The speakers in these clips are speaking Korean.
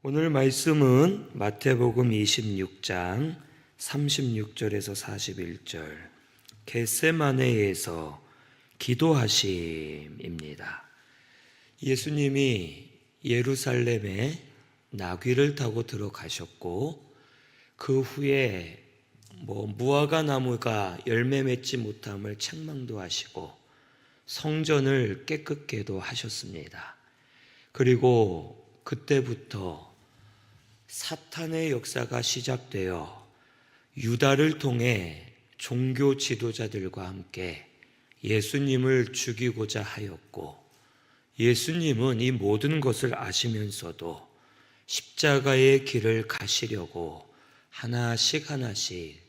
오늘 말씀은 마태복음 26장 36절에서 41절 겟세마네에서 기도하심입니다. 예수님이 예루살렘에 나귀를 타고 들어가셨고 그 후에 무화과 나무가 열매 맺지 못함을 책망도 하시고 성전을 깨끗게도 하셨습니다. 그리고 그때부터 사탄의 역사가 시작되어 유다를 통해 종교 지도자들과 함께 예수님을 죽이고자 하였고, 예수님은 이 모든 것을 아시면서도 십자가의 길을 가시려고 하나씩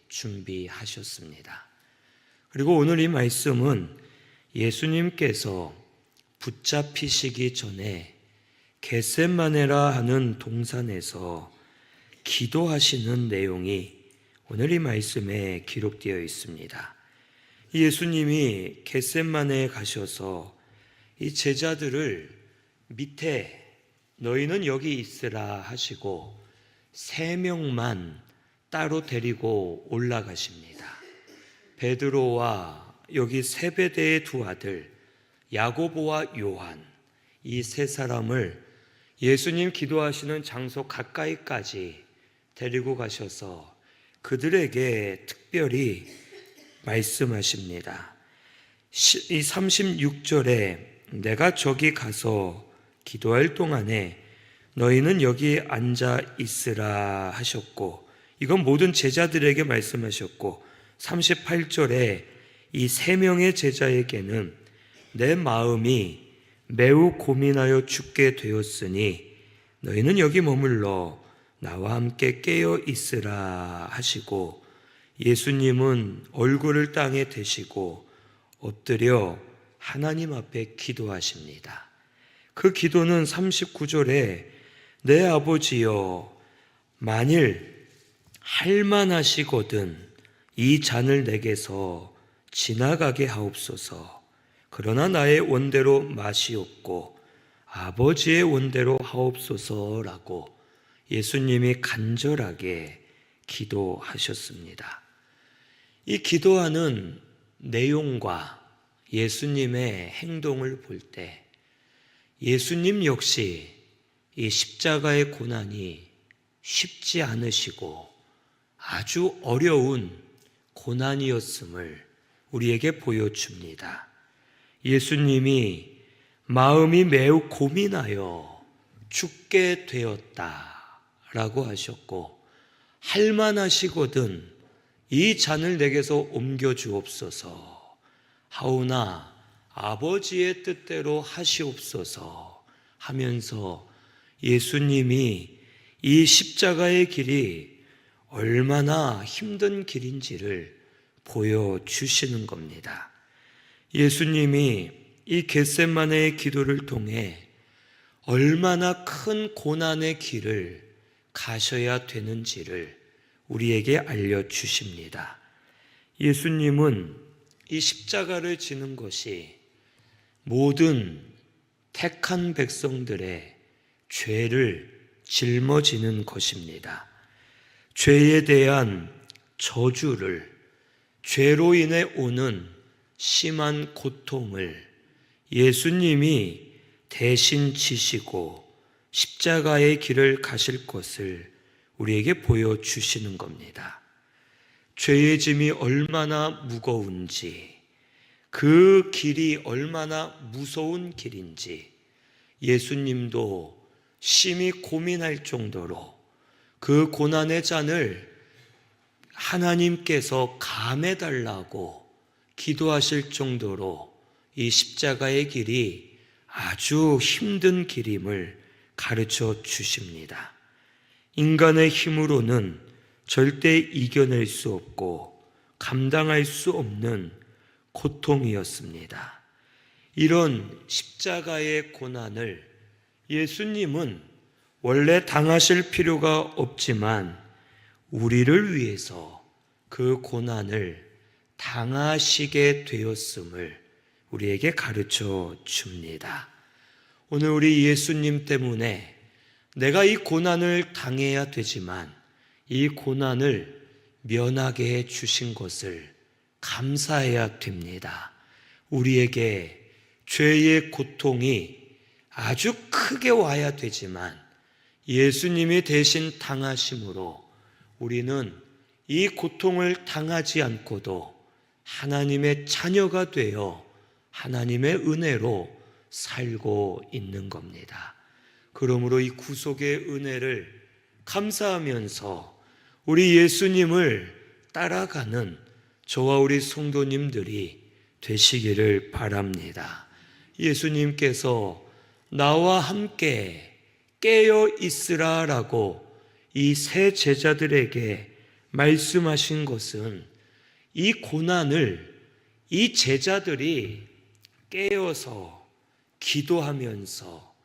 준비하셨습니다. 그리고 오늘 이 말씀은 예수님께서 붙잡히시기 전에 겟세마네라 하는 동산에서 기도하시는 내용이 오늘 이 말씀에 기록되어 있습니다. 예수님이 겟세마네에 가셔서 이 제자들을 밑에 너희는 여기 있으라 하시고 3명만 따로 데리고 올라가십니다. 베드로와 여기 세베대의 2 아들 야고보와 요한, 이 3사람을 예수님 기도하시는 장소 가까이까지 데리고 가셔서 그들에게 특별히 말씀하십니다. 이 36절에 내가 저기 가서 기도할 동안에 너희는 여기 앉아 있으라 하셨고, 이건 모든 제자들에게 말씀하셨고, 38절에 이 3명의 제자에게는 내 마음이 매우 고민하여 죽게 되었으니 너희는 여기 머물러 나와 함께 깨어 있으라 하시고, 예수님은 얼굴을 땅에 대시고 엎드려 하나님 앞에 기도하십니다. 그 기도는 39절에 내 아버지여 만일 할만하시거든 이 잔을 내게서 지나가게 하옵소서. 그러나 나의 원대로 마시옵고 아버지의 원대로 하옵소서라고 예수님이 간절하게 기도하셨습니다. 이 기도하는 내용과 예수님의 행동을 볼 때 예수님 역시 이 십자가의 고난이 쉽지 않으시고 아주 어려운 고난이었음을 우리에게 보여줍니다. 예수님이 마음이 매우 고민하여 죽게 되었다라고 하셨고, 할만하시거든 이 잔을 내게서 옮겨 주옵소서. 하오나 아버지의 뜻대로 하시옵소서 하면서 예수님이 이 십자가의 길이 얼마나 힘든 길인지를 보여주시는 겁니다. 예수님이 이 겟세마네의 기도를 통해 얼마나 큰 고난의 길을 가셔야 되는지를 우리에게 알려주십니다. 예수님은 이 십자가를 지는 것이 모든 택한 백성들의 죄를 짊어지는 것입니다. 죄에 대한 저주를, 죄로 인해 오는 심한 고통을 예수님이 대신 지시고 십자가의 길을 가실 것을 우리에게 보여주시는 겁니다. 죄의 짐이 얼마나 무거운지, 그 길이 얼마나 무서운 길인지 예수님도 심히 고민할 정도로 그 고난의 잔을 하나님께서 감해달라고 기도하실 정도로 이 십자가의 길이 아주 힘든 길임을 가르쳐 주십니다. 인간의 힘으로는 절대 이겨낼 수 없고 감당할 수 없는 고통이었습니다. 이런 십자가의 고난을 예수님은 원래 당하실 필요가 없지만 우리를 위해서 그 고난을 당하시게 되었음을 우리에게 가르쳐 줍니다. 오늘 우리 예수님 때문에 내가 이 고난을 당해야 되지만 이 고난을 면하게 해 주신 것을 감사해야 됩니다. 우리에게 죄의 고통이 아주 크게 와야 되지만 예수님이 대신 당하심으로 우리는 이 고통을 당하지 않고도 하나님의 자녀가 되어 하나님의 은혜로 살고 있는 겁니다. 그러므로 이 구속의 은혜를 감사하면서 우리 예수님을 따라가는 저와 우리 성도님들이 되시기를 바랍니다. 예수님께서 나와 함께 깨어 있으라라고 이 세 제자들에게 말씀하신 것은 이 고난을 이 제자들이 깨어서 기도하면서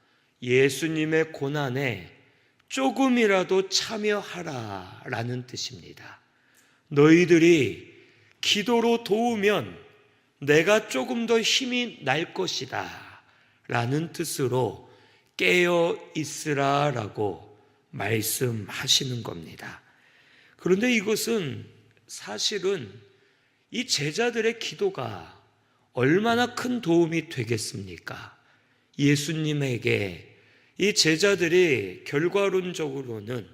예수님의 고난에 조금이라도 참여하라라는 뜻입니다. 너희들이 기도로 도우면 내가 조금 더 힘이 날 것이다 라는 뜻으로 깨어 있으라라고 말씀하시는 겁니다. 그런데 이것은 사실은 이 제자들의 기도가 얼마나 큰 도움이 되겠습니까? 예수님에게 이 제자들이 결과론적으로는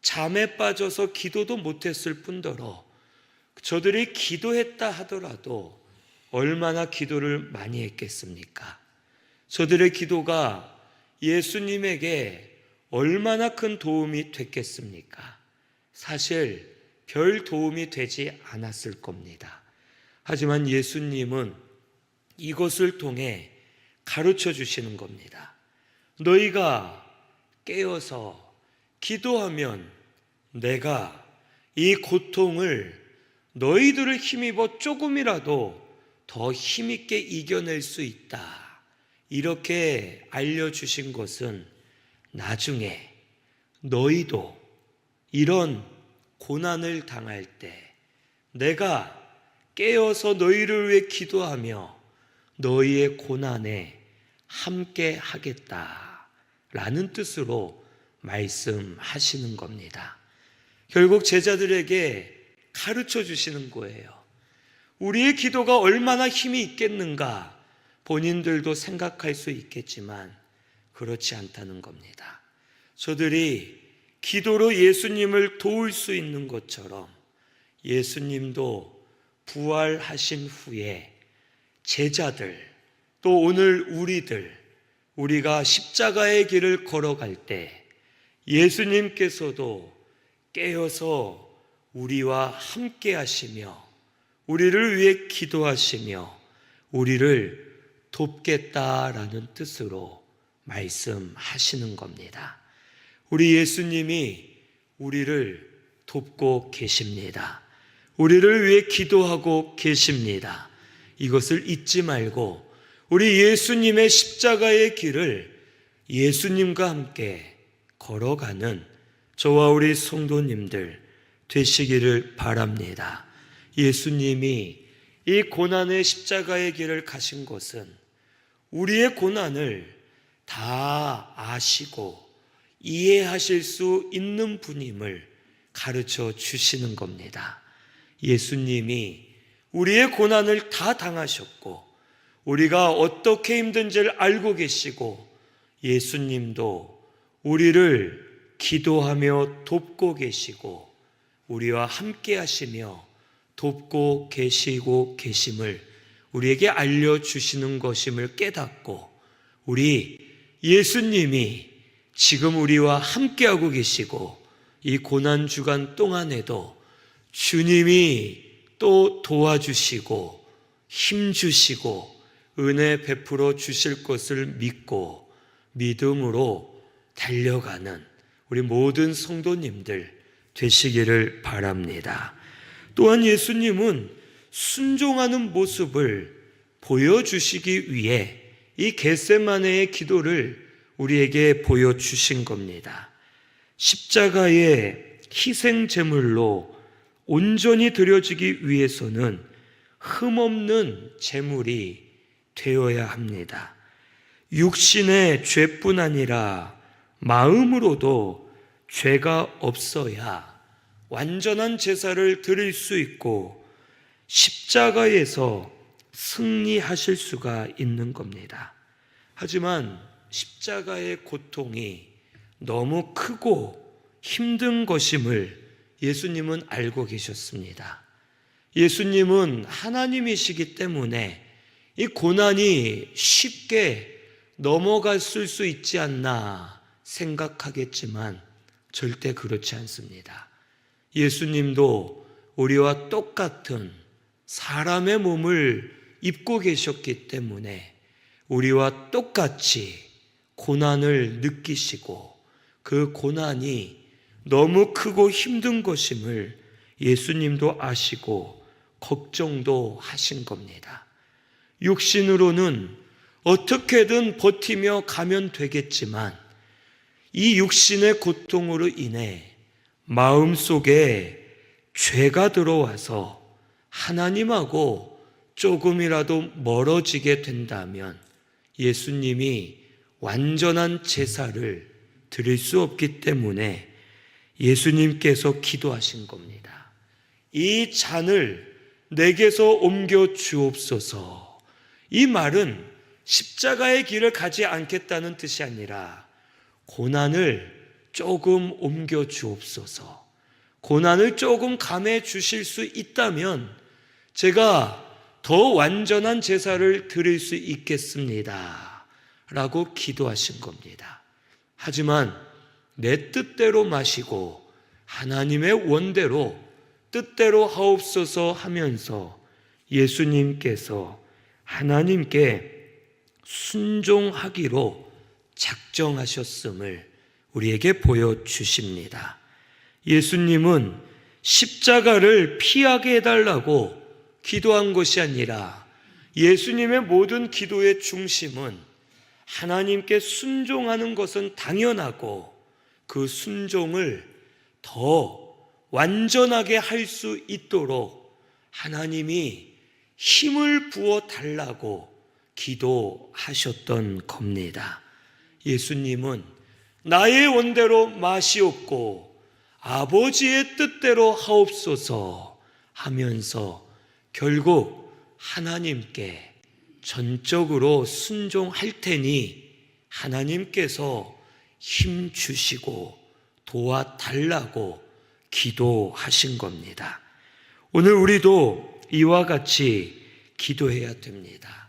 잠에 빠져서 기도도 못했을 뿐더러 저들이 기도했다 하더라도 얼마나 기도를 많이 했겠습니까? 저들의 기도가 예수님에게 얼마나 큰 도움이 됐겠습니까? 사실 별 도움이 되지 않았을 겁니다. 하지만 예수님은 이것을 통해 가르쳐 주시는 겁니다. 너희가 깨어서 기도하면 내가 이 고통을 너희들을 힘입어 조금이라도 더 힘있게 이겨낼 수 있다. 이렇게 알려주신 것은 나중에 너희도 이런 고난을 당할 때 내가 깨어서 너희를 위해 기도하며 너희의 고난에 함께 하겠다라는 뜻으로 말씀하시는 겁니다. 결국 제자들에게 가르쳐 주시는 거예요. 우리의 기도가 얼마나 힘이 있겠는가 본인들도 생각할 수 있겠지만 그렇지 않다는 겁니다. 저들이 기도로 예수님을 도울 수 있는 것처럼 예수님도 부활하신 후에 제자들 또 오늘 우리가 십자가의 길을 걸어갈 때 예수님께서도 깨어서 우리와 함께 하시며 우리를 위해 기도하시며 우리를 돕겠다라는 뜻으로 말씀하시는 겁니다. 우리 예수님이 우리를 돕고 계십니다. 우리를 위해 기도하고 계십니다. 이것을 잊지 말고 우리 예수님의 십자가의 길을 예수님과 함께 걸어가는 저와 우리 성도님들 되시기를 바랍니다. 예수님이 이 고난의 십자가의 길을 가신 것은 우리의 고난을 다 아시고 이해하실 수 있는 분임을 가르쳐 주시는 겁니다. 예수님이 우리의 고난을 다 당하셨고 우리가 어떻게 힘든지를 알고 계시고 예수님도 우리를 기도하며 돕고 계시고 우리와 함께 하시며 돕고 계시고 계심을 우리에게 알려주시는 것임을 깨닫고 우리 예수님이 지금 우리와 함께하고 계시고 이 고난주간 동안에도 주님이 또 도와주시고 힘주시고 은혜 베풀어 주실 것을 믿고 믿음으로 달려가는 우리 모든 성도님들 되시기를 바랍니다. 또한 예수님은 순종하는 모습을 보여주시기 위해 이 겟세마네의 기도를 우리에게 보여주신 겁니다. 십자가의 희생제물로 온전히 드려지기 위해서는 흠없는 제물이 되어야 합니다. 육신의 죄뿐 아니라 마음으로도 죄가 없어야 완전한 제사를 드릴 수 있고 십자가에서 승리하실 수가 있는 겁니다. 하지만 십자가의 고통이 너무 크고 힘든 것임을 예수님은 알고 계셨습니다. 예수님은 하나님이시기 때문에 이 고난이 쉽게 넘어갔을 수 있지 않나 생각하겠지만 절대 그렇지 않습니다. 예수님도 우리와 똑같은 사람의 몸을 입고 계셨기 때문에 우리와 똑같이 고난을 느끼시고 그 고난이 너무 크고 힘든 것임을 예수님도 아시고 걱정도 하신 겁니다. 육신으로는 어떻게든 버티며 가면 되겠지만 이 육신의 고통으로 인해 마음속에 죄가 들어와서 하나님하고 조금이라도 멀어지게 된다면 예수님이 완전한 제사를 드릴 수 없기 때문에 예수님께서 기도하신 겁니다. 이 잔을 내게서 옮겨 주옵소서. 이 말은 십자가의 길을 가지 않겠다는 뜻이 아니라 고난을 조금 옮겨 주옵소서. 고난을 조금 감해 주실 수 있다면 제가 더 완전한 제사를 드릴 수 있겠습니다. 라고 기도하신 겁니다. 하지만 내 뜻대로 마시고 하나님의 원대로 뜻대로 하옵소서 하면서 예수님께서 하나님께 순종하기로 작정하셨음을 우리에게 보여주십니다. 예수님은 십자가를 피하게 해달라고 기도한 것이 아니라 예수님의 모든 기도의 중심은 하나님께 순종하는 것은 당연하고 그 순종을 더 완전하게 할 수 있도록 하나님이 힘을 부어 달라고 기도하셨던 겁니다. 예수님은 나의 원대로 마시옵고 아버지의 뜻대로 하옵소서 하면서 결국 하나님께 전적으로 순종할 테니 하나님께서 힘 주시고 도와달라고 기도하신 겁니다. 오늘 우리도 이와 같이 기도해야 됩니다.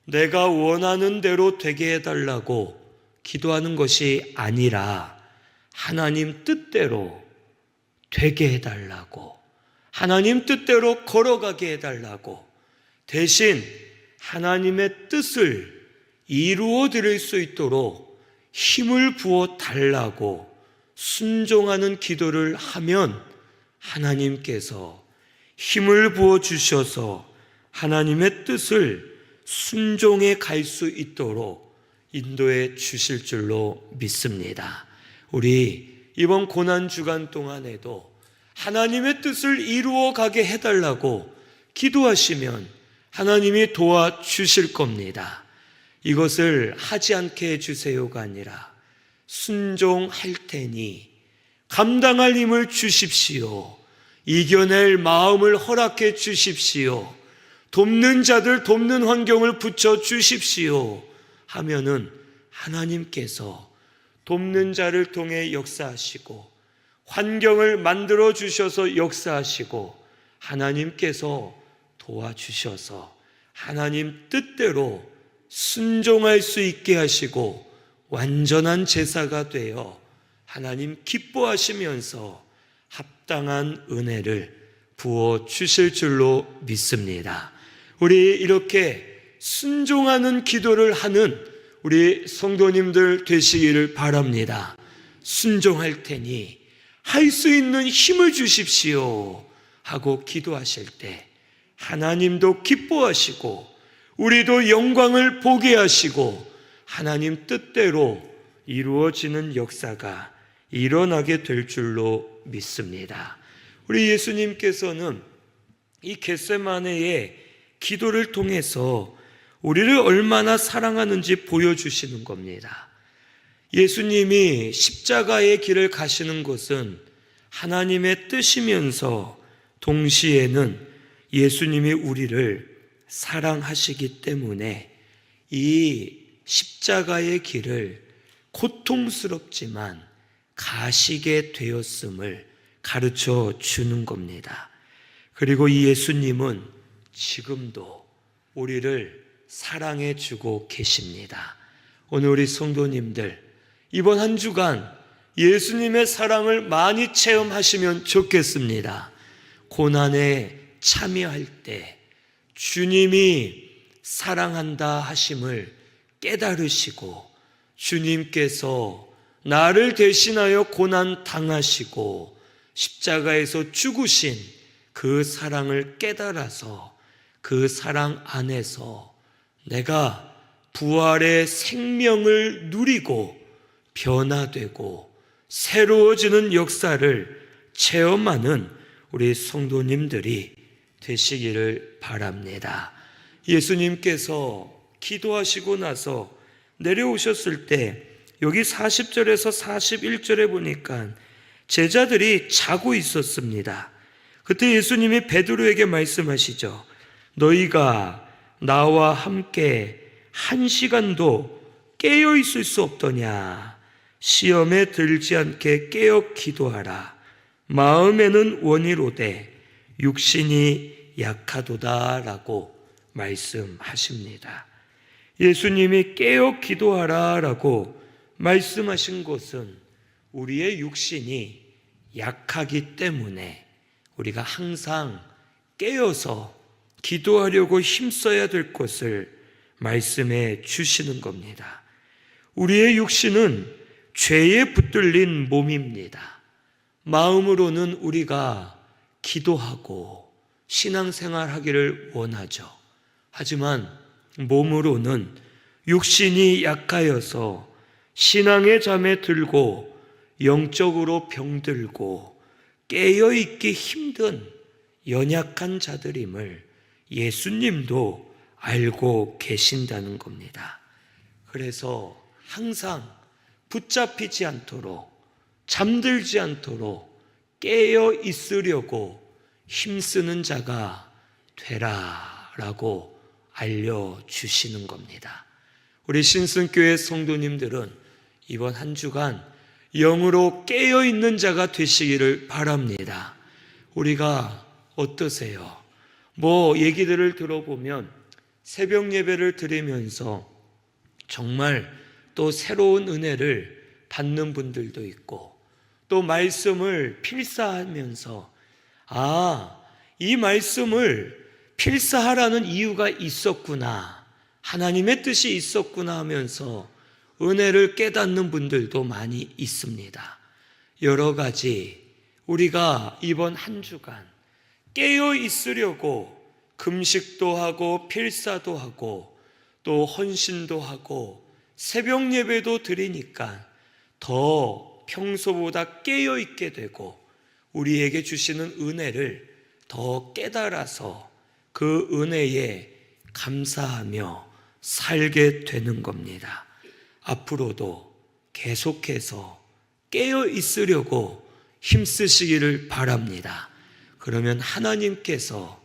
내가 원하는 대로 되게 해달라고 기도하는 것이 아니라 하나님 뜻대로 되게 해달라고, 하나님 뜻대로 걸어가게 해달라고, 대신 하나님의 뜻을 이루어 드릴 수 있도록 힘을 부어 달라고 순종하는 기도를 하면 하나님께서 힘을 부어 주셔서 하나님의 뜻을 순종해 갈 수 있도록 인도해 주실 줄로 믿습니다. 우리 이번 고난 주간 동안에도 하나님의 뜻을 이루어 가게 해달라고 기도하시면 하나님이 도와주실 겁니다. 이것을 하지 않게 해주세요가 아니라 순종할 테니 감당할 힘을 주십시오. 이겨낼 마음을 허락해 주십시오. 돕는 자들 돕는 환경을 붙여 주십시오 하면은 하나님께서 돕는 자를 통해 역사하시고 환경을 만들어 주셔서 역사하시고 하나님께서 도와주셔서 하나님 뜻대로 순종할 수 있게 하시고 완전한 제사가 되어 하나님 기뻐하시면서 합당한 은혜를 부어 주실 줄로 믿습니다. 우리 이렇게 순종하는 기도를 하는 우리 성도님들 되시기를 바랍니다. 순종할 테니 할 수 있는 힘을 주십시오 하고 기도하실 때 하나님도 기뻐하시고 우리도 영광을 보게 하시고 하나님 뜻대로 이루어지는 역사가 일어나게 될 줄로 믿습니다. 우리 예수님께서는 이 겟세마네의 기도를 통해서 우리를 얼마나 사랑하는지 보여주시는 겁니다. 예수님이 십자가의 길을 가시는 것은 하나님의 뜻이면서 동시에는 예수님이 우리를 사랑하시기 때문에 이 십자가의 길을 고통스럽지만 가시게 되었음을 가르쳐 주는 겁니다. 그리고 이 예수님은 지금도 우리를 사랑해 주고 계십니다. 오늘 우리 성도님들, 이번 한 주간 예수님의 사랑을 많이 체험하시면 좋겠습니다. 고난에 참여할 때 주님이 사랑한다 하심을 깨달으시고, 주님께서 나를 대신하여 고난 당하시고 십자가에서 죽으신 그 사랑을 깨달아서 그 사랑 안에서 내가 부활의 생명을 누리고 변화되고 새로워지는 역사를 체험하는 우리 성도님들이 되시기를 바랍니다. 예수님께서 기도하시고 나서 내려오셨을 때 여기 40절에서 41절에 보니까 제자들이 자고 있었습니다. 그때 예수님이 베드로에게 말씀하시죠. 너희가 나와 함께 1시간도 깨어 있을 수 없더냐. 시험에 들지 않게 깨어 기도하라. 마음에는 원이로되 육신이 약하도다 라고 말씀하십니다. 예수님이 깨어 기도하라 라고 말씀하신 것은 우리의 육신이 약하기 때문에 우리가 항상 깨어서 기도하려고 힘써야 될 것을 말씀해 주시는 겁니다. 우리의 육신은 죄에 붙들린 몸입니다. 마음으로는 우리가 기도하고 신앙생활 하기를 원하죠. 하지만 몸으로는 육신이 약하여서 신앙의 잠에 들고 영적으로 병들고 깨어있기 힘든 연약한 자들임을 예수님도 알고 계신다는 겁니다. 그래서 항상 붙잡히지 않도록, 잠들지 않도록 깨어 있으려고 힘쓰는 자가 되라라고 알려주시는 겁니다. 우리 신승교회 성도님들은 이번 한 주간 영으로 깨어있는 자가 되시기를 바랍니다. 우리가 어떠세요? 얘기들을 들어보면 새벽 예배를 드리면서 정말 또 새로운 은혜를 받는 분들도 있고, 또 말씀을 필사하면서 이 말씀을 필사하라는 이유가 있었구나, 하나님의 뜻이 있었구나 하면서 은혜를 깨닫는 분들도 많이 있습니다. 여러 가지 우리가 이번 한 주간 깨어 있으려고 금식도 하고 필사도 하고 또 헌신도 하고 새벽 예배도 드리니까 더 평소보다 깨어 있게 되고 우리에게 주시는 은혜를 더 깨달아서 그 은혜에 감사하며 살게 되는 겁니다. 앞으로도 계속해서 깨어 있으려고 힘쓰시기를 바랍니다. 그러면 하나님께서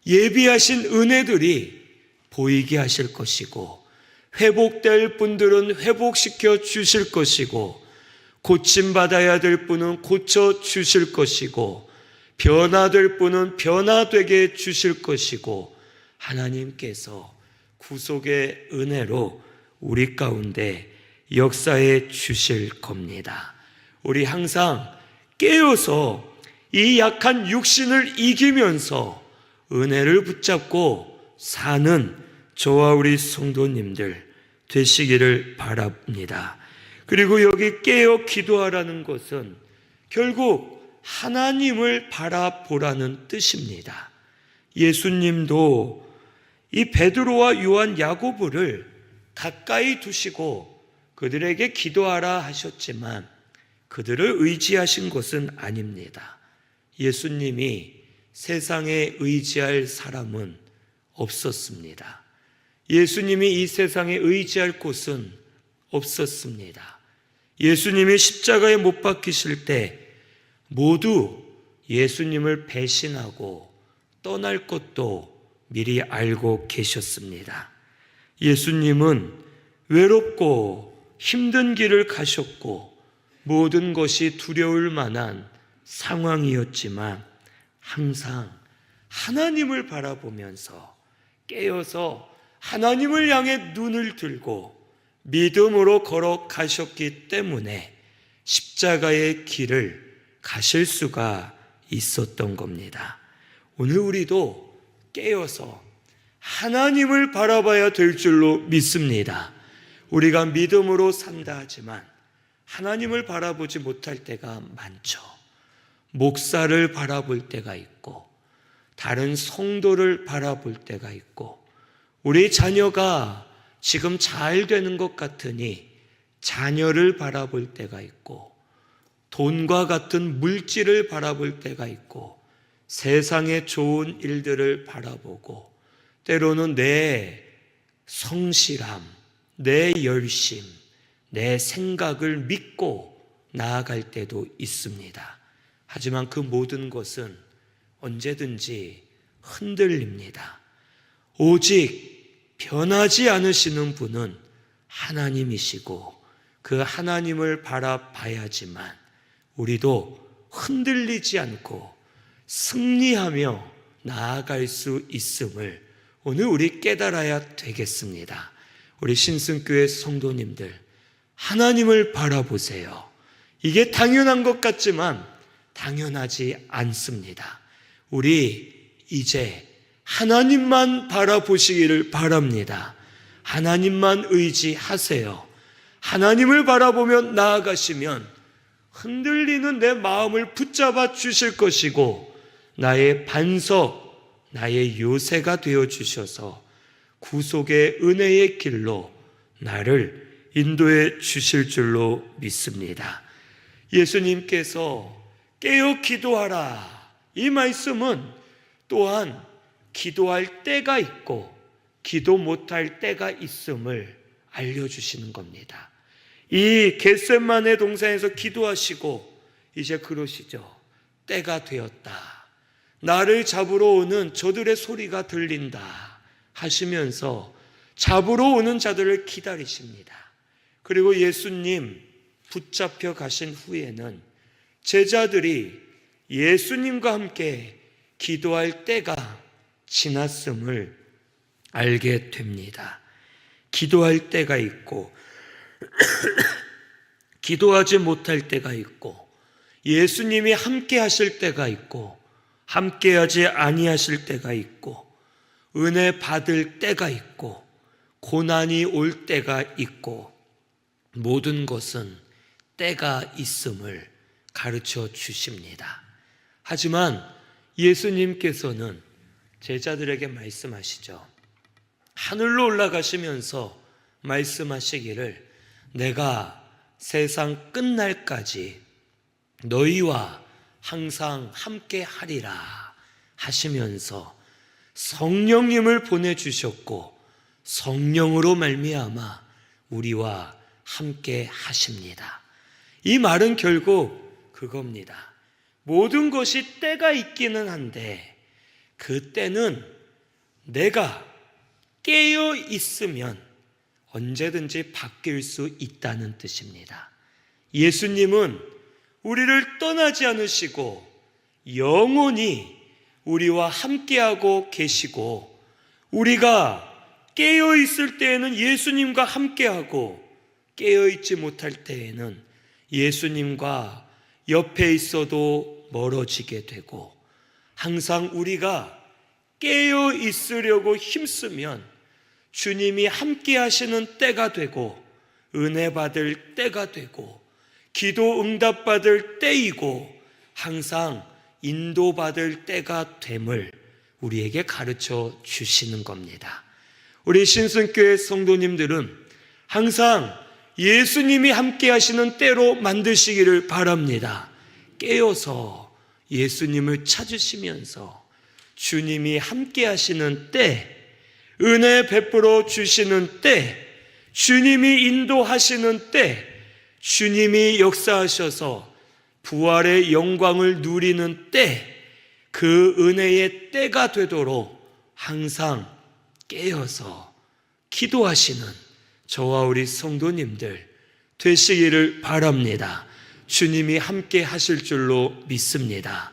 예비하신 은혜들이 보이게 하실 것이고, 회복될 분들은 회복시켜 주실 것이고, 고침받아야 될 분은 고쳐 주실 것이고, 변화될 분은 변화되게 주실 것이고, 하나님께서 구속의 은혜로 우리 가운데 역사해 주실 겁니다. 우리 항상 깨어서 이 약한 육신을 이기면서 은혜를 붙잡고 사는 저와 우리 성도님들 되시기를 바랍니다. 그리고 여기 깨어 기도하라는 것은 결국 하나님을 바라보라는 뜻입니다. 예수님도 이 베드로와 요한, 야고보를 가까이 두시고 그들에게 기도하라 하셨지만 그들을 의지하신 것은 아닙니다. 예수님이 세상에 의지할 사람은 없었습니다. 예수님이 이 세상에 의지할 곳은 없었습니다. 예수님이 십자가에 못 박히실 때 모두 예수님을 배신하고 떠날 것도 미리 알고 계셨습니다. 예수님은 외롭고 힘든 길을 가셨고 모든 것이 두려울 만한 상황이었지만 항상 하나님을 바라보면서 깨어서 하나님을 향해 눈을 들고 믿음으로 걸어가셨기 때문에 십자가의 길을 가실 수가 있었던 겁니다. 오늘 우리도 깨어서 하나님을 바라봐야 될 줄로 믿습니다. 우리가 믿음으로 산다 하지만 하나님을 바라보지 못할 때가 많죠. 목사를 바라볼 때가 있고 다른 성도를 바라볼 때가 있고 우리 자녀가 지금 잘 되는 것 같으니 자녀를 바라볼 때가 있고 돈과 같은 물질을 바라볼 때가 있고 세상의 좋은 일들을 바라보고 때로는 내 성실함, 내 열심, 내 생각을 믿고 나아갈 때도 있습니다. 하지만 그 모든 것은 언제든지 흔들립니다. 오직 변하지 않으시는 분은 하나님이시고 그 하나님을 바라봐야지만 우리도 흔들리지 않고 승리하며 나아갈 수 있음을 오늘 우리 깨달아야 되겠습니다. 우리 신승교회 성도님들, 하나님을 바라보세요. 이게 당연한 것 같지만 당연하지 않습니다. 우리 이제 하나님만 바라보시기를 바랍니다. 하나님만 의지하세요. 하나님을 바라보며 나아가시면 흔들리는 내 마음을 붙잡아 주실 것이고 나의 반석, 나의 요새가 되어 주셔서 구속의 은혜의 길로 나를 인도해 주실 줄로 믿습니다. 예수님께서 깨어 기도하라, 이 말씀은 또한 기도할 때가 있고 기도 못할 때가 있음을 알려주시는 겁니다. 이 겟세마네 동산에서 기도하시고 이제 그러시죠. 때가 되었다. 나를 잡으러 오는 저들의 소리가 들린다 하시면서 잡으러 오는 자들을 기다리십니다. 그리고 예수님 붙잡혀 가신 후에는 제자들이 예수님과 함께 기도할 때가 지났음을 알게 됩니다. 기도할 때가 있고 기도하지 못할 때가 있고 예수님이 함께 하실 때가 있고 함께하지 아니하실 때가 있고 은혜 받을 때가 있고 고난이 올 때가 있고 모든 것은 때가 있음을 가르쳐 주십니다. 하지만 예수님께서는 제자들에게 말씀하시죠. 하늘로 올라가시면서 말씀하시기를 내가 세상 끝날까지 너희와 항상 함께 하리라 하시면서 성령님을 보내주셨고 성령으로 말미암아 우리와 함께 하십니다. 이 말은 결국 그겁니다. 모든 것이 때가 있기는 한데 그 때는 내가 깨어 있으면 언제든지 바뀔 수 있다는 뜻입니다. 예수님은 우리를 떠나지 않으시고 영원히 우리와 함께하고 계시고 우리가 깨어 있을 때에는 예수님과 함께하고 깨어 있지 못할 때에는 예수님과 옆에 있어도 멀어지게 되고 항상 우리가 깨어 있으려고 힘쓰면 주님이 함께 하시는 때가 되고 은혜 받을 때가 되고 기도 응답받을 때이고 항상 인도받을 때가 됨을 우리에게 가르쳐 주시는 겁니다. 우리 신승교회 성도님들은 항상 예수님이 함께 하시는 때로 만드시기를 바랍니다. 깨어서 예수님을 찾으시면서 주님이 함께 하시는 때, 은혜 베풀어 주시는 때, 주님이 인도하시는 때, 주님이 역사하셔서 부활의 영광을 누리는 때, 그 은혜의 때가 되도록 항상 깨어서 기도하시는 저와 우리 성도님들 되시기를 바랍니다. 주님이 함께 하실 줄로 믿습니다.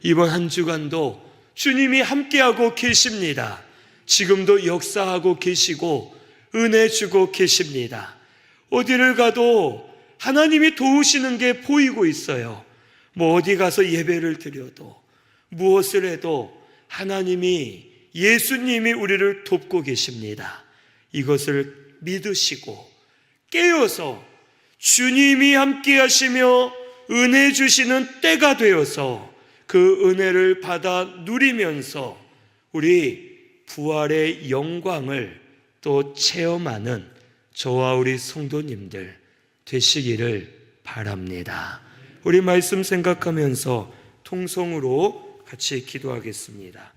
이번 한 주간도 주님이 함께하고 계십니다. 지금도 역사하고 계시고 은혜 주고 계십니다. 어디를 가도 하나님이 도우시는 게 보이고 있어요. 뭐 어디 가서 예배를 드려도 무엇을 해도 하나님이, 예수님이 우리를 돕고 계십니다. 이것을 믿으시고 깨어서 주님이 함께 하시며 은혜 주시는 때가 되어서 그 은혜를 받아 누리면서 우리 부활의 영광을 또 체험하는 저와 우리 성도님들 되시기를 바랍니다. 우리 말씀 생각하면서 통성으로 같이 기도하겠습니다.